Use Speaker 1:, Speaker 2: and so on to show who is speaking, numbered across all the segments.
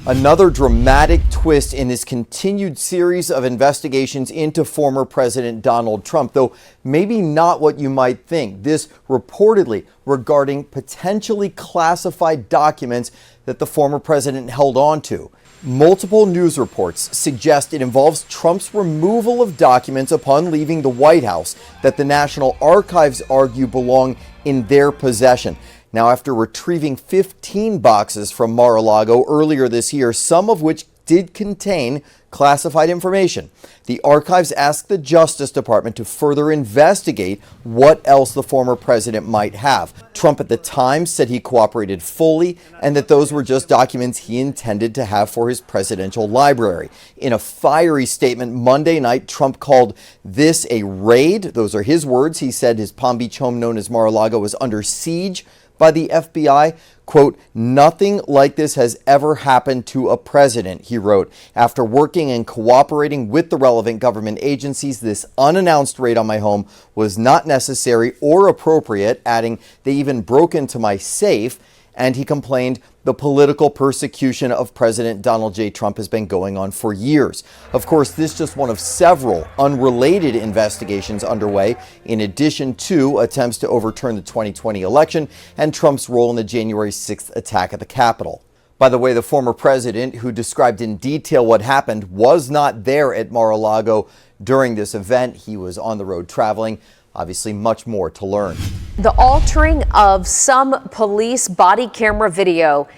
Speaker 1: Another dramatic twist in this continued series of investigations into former President Donald Trump, though maybe not what you might think. This reportedly regarding potentially classified documents that the former president held on to. Multiple news reports suggest it involves Trump's removal of documents upon leaving the White House that the National Archives argue belong in their possession. Now, after retrieving 15 boxes from Mar-a-Lago earlier this year, some of which did contain classified information, the archives asked the Justice Department to further investigate what else the former president might have. Trump at the time said he cooperated fully and that those were just documents he intended to have for his presidential library. In a fiery statement Monday night, Trump called this a raid. Those are his words. He said his Palm Beach home, known as Mar-a-Lago, was under siege by the FBI. Quote, "Nothing like this has ever happened to a president," he wrote. After working and cooperating with the relevant government agencies, this unannounced raid on my home was not necessary or appropriate, adding, "They even broke into my safe." And he complained the political persecution of President Donald J. Trump has been going on for years. Of course, this is just one of several unrelated investigations underway, in addition to attempts to overturn the 2020 election and Trump's role in the January 6th attack at the Capitol. By the way, the former president, who described in detail what happened, was not there at Mar-a-Lago during this event. He was on the road traveling. Obviously, much more to learn.
Speaker 2: The altering of some police body camera video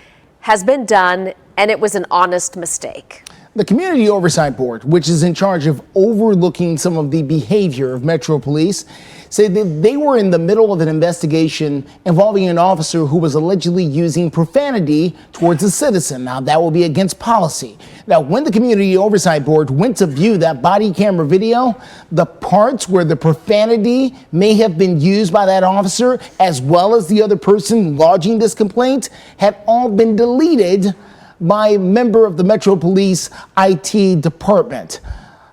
Speaker 2: has been done, and it was an honest mistake.
Speaker 3: The Community Oversight Board, which is in charge of overlooking some of the behavior of Metro Police, said that they were in the middle of an investigation involving an officer who was allegedly using profanity towards a citizen. Now, that will be against policy. Now, when the Community Oversight Board went to view that body camera video, the parts where the profanity may have been used by that officer, as well as the other person lodging this complaint, had all been deleted by a member of the Metro Police IT department.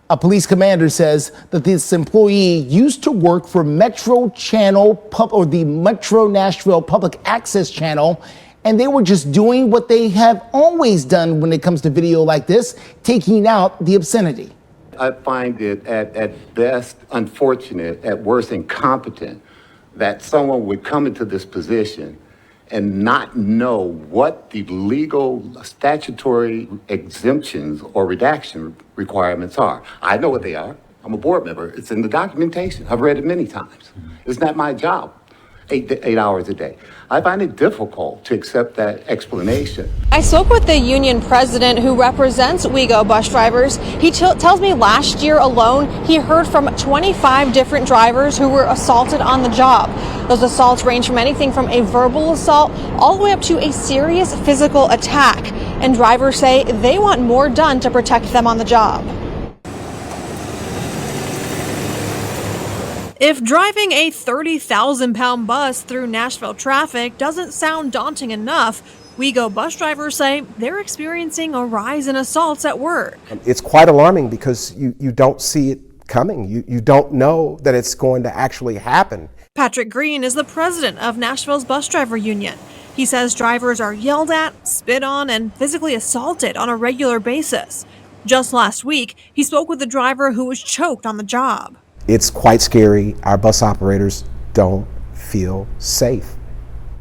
Speaker 3: A police commander says that this employee used to work for Metro Channel or the Metro Nashville Public Access Channel, and they were just doing what they have always done when it comes to video like this, taking out the obscenity.
Speaker 4: I find it at best unfortunate, at worst incompetent, that someone would come into this position and not know what the legal statutory exemptions or redaction requirements are. I know what they are. I'm a board member. It's in the documentation. I've read it many times. It's not my job, 8 hours a day. I find it difficult to accept that explanation.
Speaker 5: I spoke with the union president who represents WeGo bus drivers. He tells me last year alone, he heard from 25 different drivers who were assaulted on the job. Those assaults range from anything from a verbal assault all the way up to a serious physical attack. And drivers say they want more done to protect them on the job. If driving a 30,000-pound bus through Nashville traffic doesn't sound daunting enough, WeGo bus drivers say they're experiencing a rise in assaults at work.
Speaker 6: It's quite alarming because you don't see it coming. You don't know that it's going to actually happen.
Speaker 5: Patrick Green is the president of Nashville's bus driver union. He says drivers are yelled at, spit on, and physically assaulted on a regular basis. Just last week, he spoke with a driver who was choked on the job.
Speaker 6: It's quite scary. Our bus operators don't feel safe.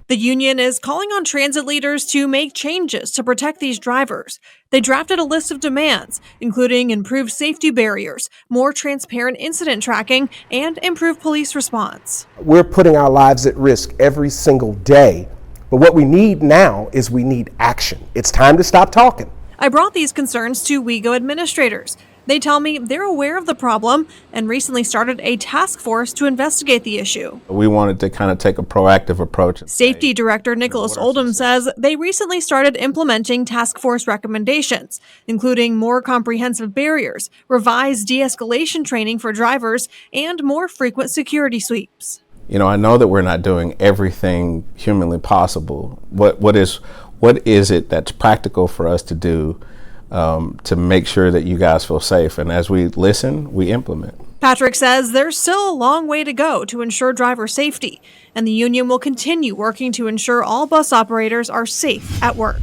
Speaker 5: The union is calling on transit leaders to make changes to protect these drivers. They drafted a list of demands, including improved safety barriers, more transparent incident tracking, and improved police response.
Speaker 6: We're putting our lives at risk every single day, but what we need now is we need action. It's time to stop talking.
Speaker 5: I brought these concerns to WeGo administrators. They tell me they're aware of the problem and recently started a task force to investigate the issue.
Speaker 7: We wanted to kind of take a proactive approach.
Speaker 5: Safety Director Nicholas Oldham says they recently started implementing task force recommendations, including more comprehensive barriers, revised de-escalation training for drivers, and more frequent security sweeps.
Speaker 7: You know, I know that we're not doing everything humanly possible. What is it that's practical for us to do to make sure that you guys feel safe? And as we listen, we implement.
Speaker 5: Patrick says there's still a long way to go to ensure driver safety, and the union will continue working to ensure all bus operators are safe at work.